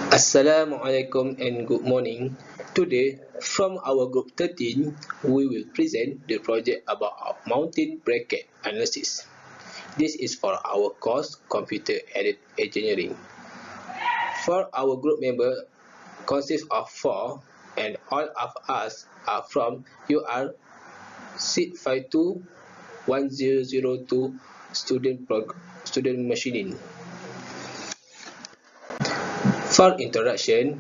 Assalamualaikum and good morning. Today, from our group 13, we will present the project about mountain bracket analysis. This is for our course Computer Aided Engineering. For our group member consists of four, and all of us are from UR SIT 521002 student machining. For introduction,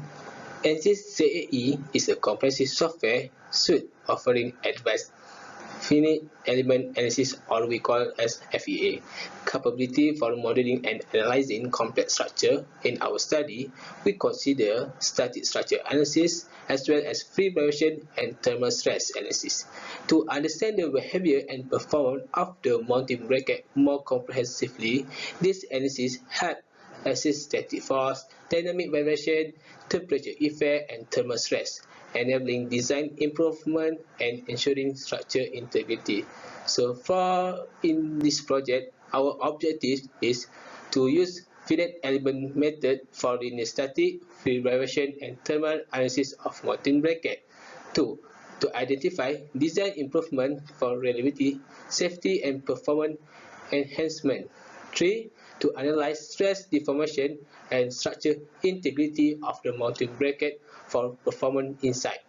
ANSYS CAE is a comprehensive software suite offering advanced finite element analysis, or we call as FEA, capability for modeling and analyzing complex structure. In our study, we consider static structure analysis as well as free vibration and thermal stress analysis. To understand the behavior and performance of the mounting bracket more comprehensively, this analysis helps assess static force, dynamic vibration, temperature effect, and thermal stress, enabling design improvement and ensuring structure integrity. So for in this project, our objective is to use finite element method for linear static, free vibration, and thermal analysis of mounting bracket. 2. To identify design improvement for reliability, safety, and performance enhancement. 3. To analyze stress deformation and structure integrity of the mounting bracket for performance insight.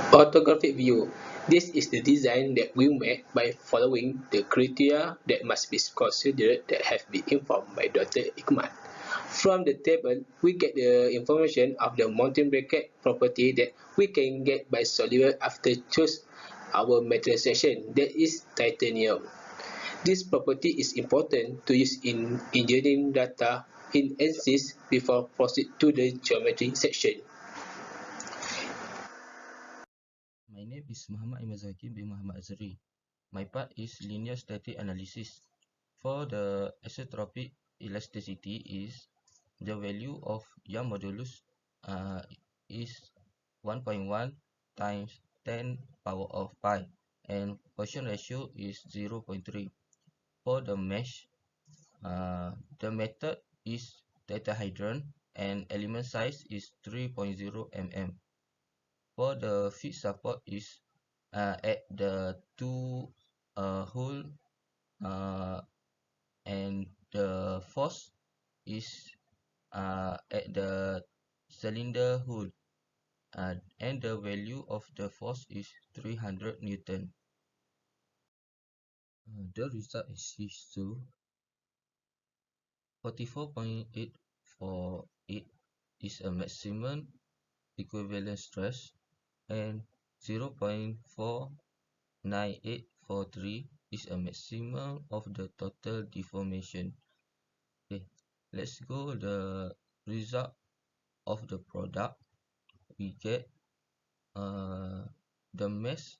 Orthographic view. This is the design that we make by following the criteria that must be considered that have been informed by Dr. Ikman. From the table, we get the information of the mounting bracket property that we can get by solver after choose our material section, that is titanium. This property is important to use in engineering data in ANSYS before proceed to the geometry section. My name is Muhammad Imazaki bin Muhammad Azri. My part is linear static analysis. For the isotropic elasticity is the value of Young modulus is 1.1 times 10 power of pi, and Poisson ratio is 0.3. For the mesh, the method is tetrahedron and element size is 3.0 mm. For the feed support is at the two hole, and the force is at the cylinder hole, and the value of the force is 300 Newton. The result is 44.848 is a maximum equivalent stress, and 0.49843 is a maximum of the total deformation. Okay, let's go the result of the product. We get the mass,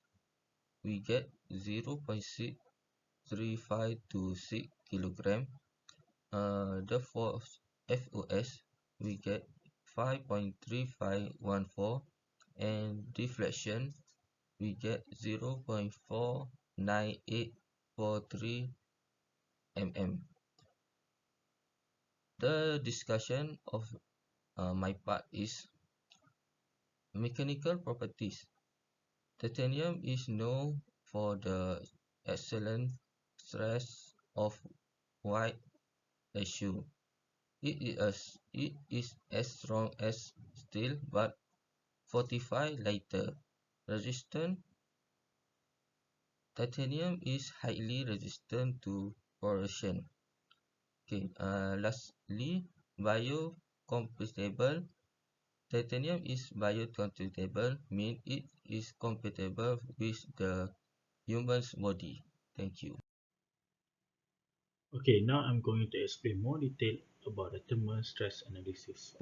we get 0.63526 kilogram. The force FOS, we get 5.3514, and deflection we get 0.49843 mm. The discussion of my part is mechanical properties. Titanium is known for the excellent stress of weight ratio. It is as strong as steel but fortified lighter. Resistant. Titanium is highly resistant to corrosion. Okay, lastly, biocompatible. Titanium is biocompatible, means it is compatible with the human's body. Thank you. Okay, now I'm going to explain more detail about the thermal stress analysis.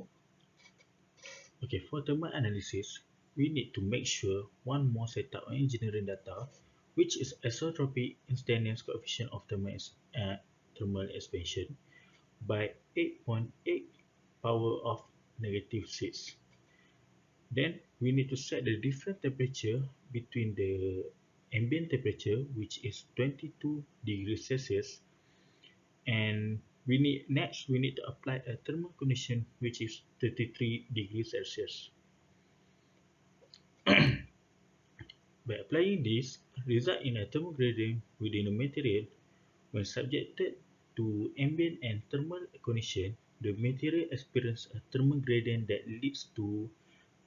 Okay, for thermal analysis, we need to make sure one more setup of engineering data, which is isotropic instantaneous coefficient of thermal expansion by 8.8 power of negative 6. Then we need to set the different temperature between the ambient temperature, which is 22 degrees Celsius, and we need to apply a thermal condition which is 33 degrees Celsius. By applying this, result in a thermal gradient within a material. When subjected to ambient and thermal condition, the material experiences a thermal gradient that leads to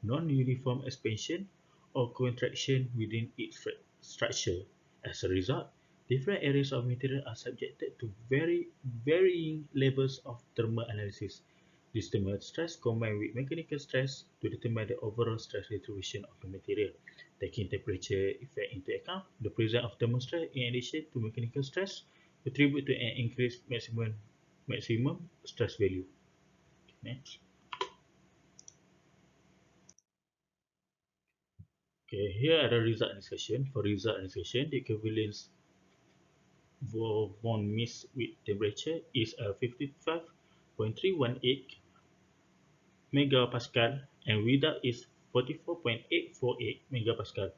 non-uniform expansion or contraction within its structure. As a result, different areas of material are subjected to varying levels of thermal analysis. This thermal stress combined with mechanical stress to determine the overall stress distribution of the material. Taking temperature effect into account, the presence of thermal stress in addition to mechanical stress contribute to an increased maximum stress value. Next. Okay, here are the result annexation. For result annexation, the equivalence von Mises with temperature is a 55.318 megapascal and without is 44.848 megapascal.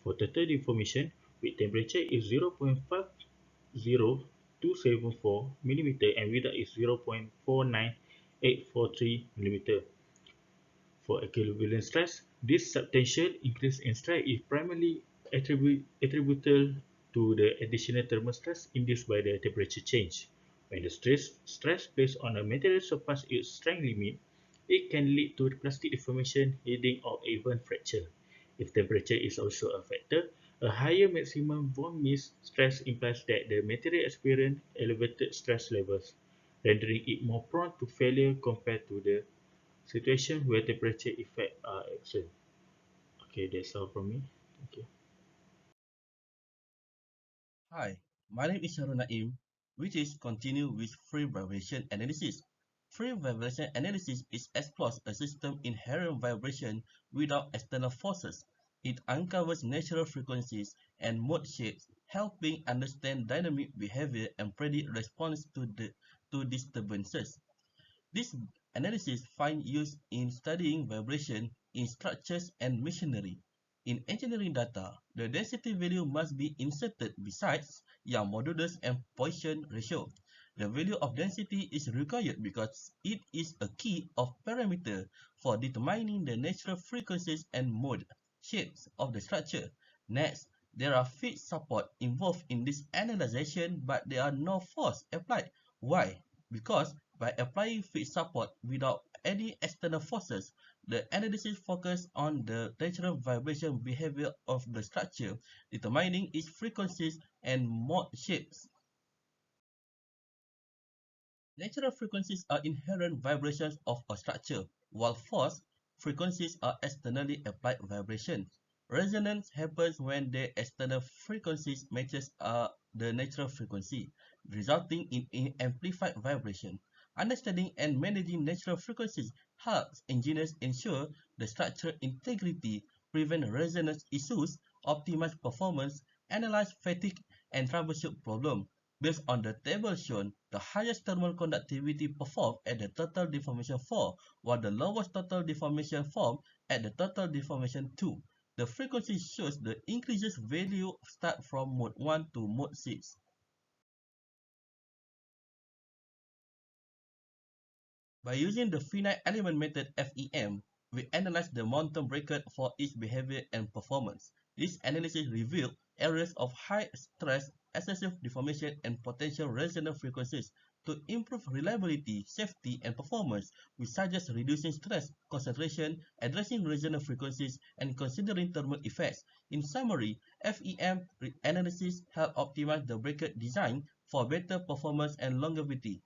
For total deformation with temperature is 0.50274 millimeter and without is 0.49843 millimeter. For equivalent stress, this substantial increase in stress is primarily attributable to the additional thermal stress induced by the temperature change. When the stress placed on a material surpasses its strength limit, it can lead to plastic deformation, heating, or even fracture. If temperature is also a factor, a higher maximum von Mises stress implies that the material experiences elevated stress levels, rendering it more prone to failure compared to the situation where temperature effects are absent. Okay, that's all from me. Thank you. Hi, my name is Harun Naim, which is continue with free vibration analysis. Free vibration analysis is explores a system inherent vibration without external forces. It uncovers natural frequencies and mode shapes, helping understand dynamic behavior and predict response to disturbances. This analysis finds use in studying vibration in structures and machinery. In engineering data, the density value must be inserted besides Young modulus and Poisson ratio. The value of density is required because it is a key of parameter for determining the natural frequencies and mode shapes of the structure. Next, there are feed support involved in this analyzation, but there are no force applied. Why? Because by applying feed support without any external forces, the analysis focuses on the natural vibration behavior of the structure, determining its frequencies and mode shapes. Natural frequencies are inherent vibrations of a structure, while force frequencies are externally applied vibrations. Resonance happens when the external frequencies matches the natural frequency, resulting in amplified vibration. Understanding and managing natural frequencies helps engineers ensure the structural integrity, prevent resonance issues, optimize performance, analyze fatigue, and troubleshoot problems. Based on the table shown, the highest thermal conductivity performed at the total deformation 4, while the lowest total deformation formed at the total deformation 2. The frequency shows the increases value start from mode 1 to mode 6. By using the finite element method (FEM), we analyze the mountain bracket for its behavior and performance. This analysis revealed areas of high stress, excessive deformation, and potential resonant frequencies. To improve reliability, safety, and performance, we suggest reducing stress concentration, addressing resonant frequencies, and considering thermal effects. In summary, FEM analysis help optimize the bracket design for better performance and longevity.